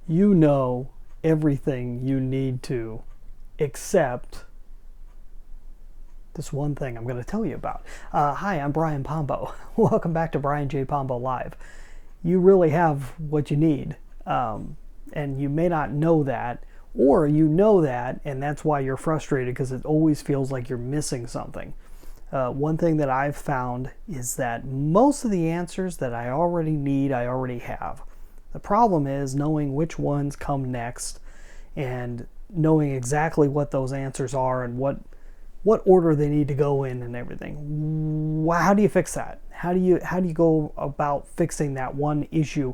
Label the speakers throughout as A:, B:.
A: You know everything you need to, except this one thing I'm going to tell you about. Hi, I'm Brian Pombo. Welcome back to Brian J. Pombo Live. You really have what you need, and you may not know that, or you know that, and that's why you're frustrated because it always feels like you're missing something. One thing that I've found is that most of the answers that I already need, I already have. The problem is knowing which ones come next and knowing exactly what those answers are and what order they need to go in and everything. How do you fix that? How do you go about fixing that one issue?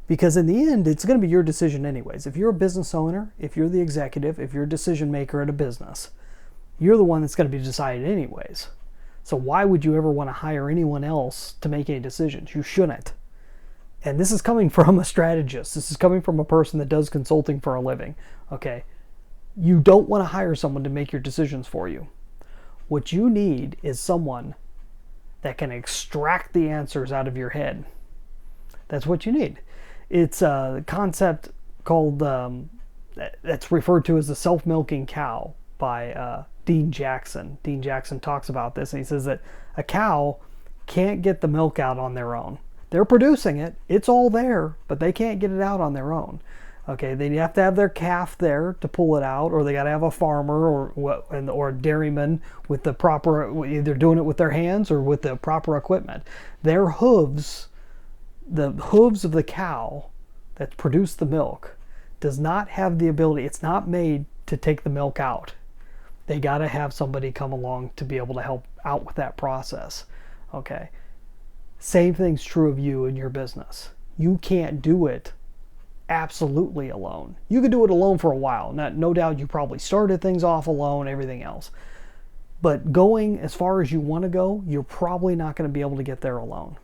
A: Because in the end, it's going to be your decision anyways. If you're a business owner, if you're the executive, if you're a decision maker at a business, you're the one that's going to be decided anyways. So why would you ever want to hire anyone else to make any decisions? You shouldn't. And this is coming from a strategist. This is coming from a person that does consulting for a living. Okay? You don't want to hire someone to make your decisions for you. What you need is someone that can extract the answers out of your head. That's what you need. It's a concept called, that's referred to as the self-milking cow by Dean Jackson. Dean Jackson talks about this, and he says that a cow can't get the milk out on their own. They're producing it. It's all there, but they can't get it out on their own. Okay, they have to have their calf there to pull it out, or they got to have a farmer or a dairyman with the proper, either doing it with their hands or with the proper equipment. Their hooves, the hooves of the cow that produce the milk, does not have the ability. It's not made to take the milk out. They got to have somebody come along to be able to help out with that process. Okay. Same thing's true of you and your business. You can't do it absolutely alone. You could do it alone for a while. No doubt you probably started things off alone, everything else. But going as far as you want to go, you're probably not going to be able to get there alone.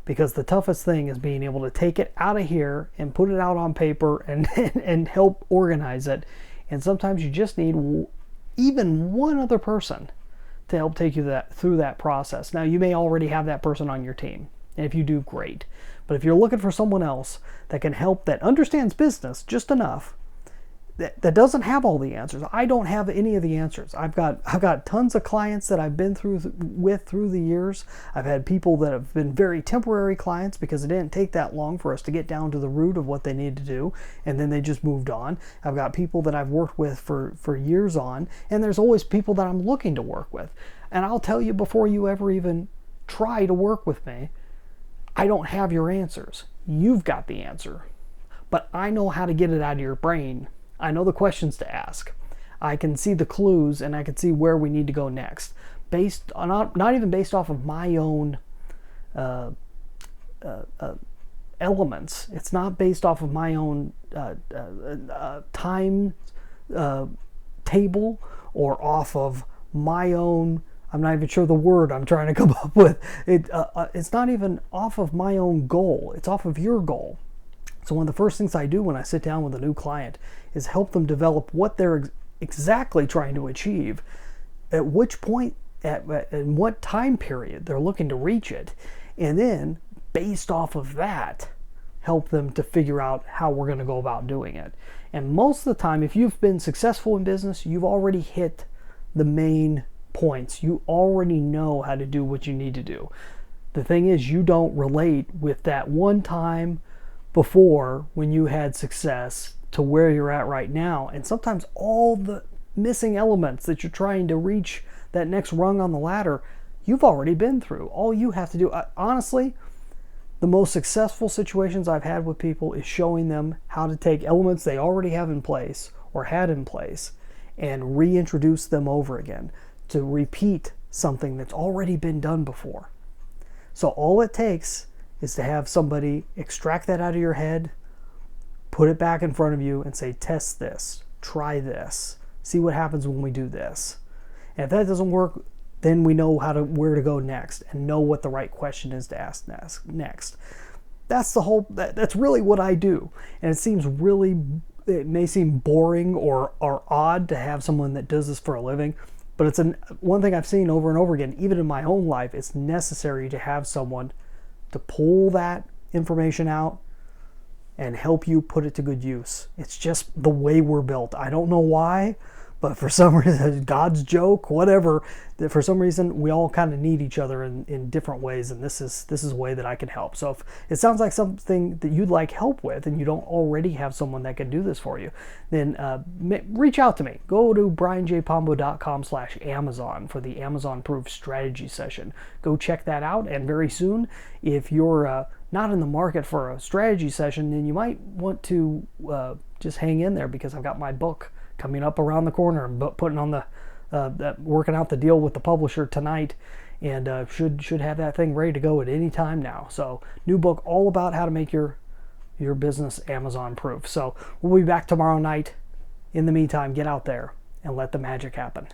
A: Because the toughest thing is being able to take it out of here and put it out on paper and help organize it. And sometimes you just need even one other person to help take you through that process. Now, you may already have that person on your team, and if you do, great. But if you're looking for someone else that can help, that understands business just enough, that doesn't have all the answers. I don't have any of the answers. I've got tons of clients that I've been through the years. I've had people that have been very temporary clients because it didn't take that long for us to get down to the root of what they need to do, and then they just moved on. I've got people that I've worked with for years on, and there's always people that I'm looking to work with. And I'll tell you, before you ever even try to work with me, I don't have your answers. You've got the answer. But I know how to get it out of your brain. I know the questions to ask. I can see the clues, and I can see where we need to go next. Based on, not even based off of my own elements. It's not based off of my own time table, or off of my own, I'm not even sure the word I'm trying to come up with. It's not even off of my own goal. It's off of your goal. So one of the first things I do when I sit down with a new client is help them develop what they're exactly trying to achieve, at which point, in what time period they're looking to reach it, and then based off of that, help them to figure out how we're going to go about doing it. And most of the time, if you've been successful in business, you've already hit the main points. You already know how to do what you need to do. The thing is, you don't relate with that one time before when you had success to where you're at right now. And sometimes all the missing elements that you're trying to reach that next rung on the ladder, you've already been through. All you have to do, honestly, the most successful situations I've had with people is showing them how to take elements they already have in place or had in place and reintroduce them over again, to repeat something that's already been done before. So all it takes is to have somebody extract that out of your head, put it back in front of you, and say, test this, try this, see what happens when we do this. And if that doesn't work, then we know where to go next, and know what the right question is to ask next. That's really what I do. And it may seem boring or odd to have someone that does this for a living, but it's one thing I've seen over and over again, even in my own life. It's necessary to have someone to pull that information out, and help you put it to good use. It's just the way we're built. I don't know why, but for some reason, God's joke, whatever, that for some reason we all kind of need each other in different ways, and this is a way that I can help. So if it sounds like something that you'd like help with and you don't already have someone that can do this for you, then reach out to me. Go to brianjpombo.com/Amazon for the Amazon Proof Strategy Session. Go check that out, and very soon, if you're not in the market for a strategy session, then you might want to just hang in there, because I've got my book coming up around the corner. I'm putting on working out the deal with the publisher tonight, and should have that thing ready to go at any time now. So new book all about how to make your business Amazon proof. So we'll be back tomorrow night. In the meantime, get out there and let the magic happen.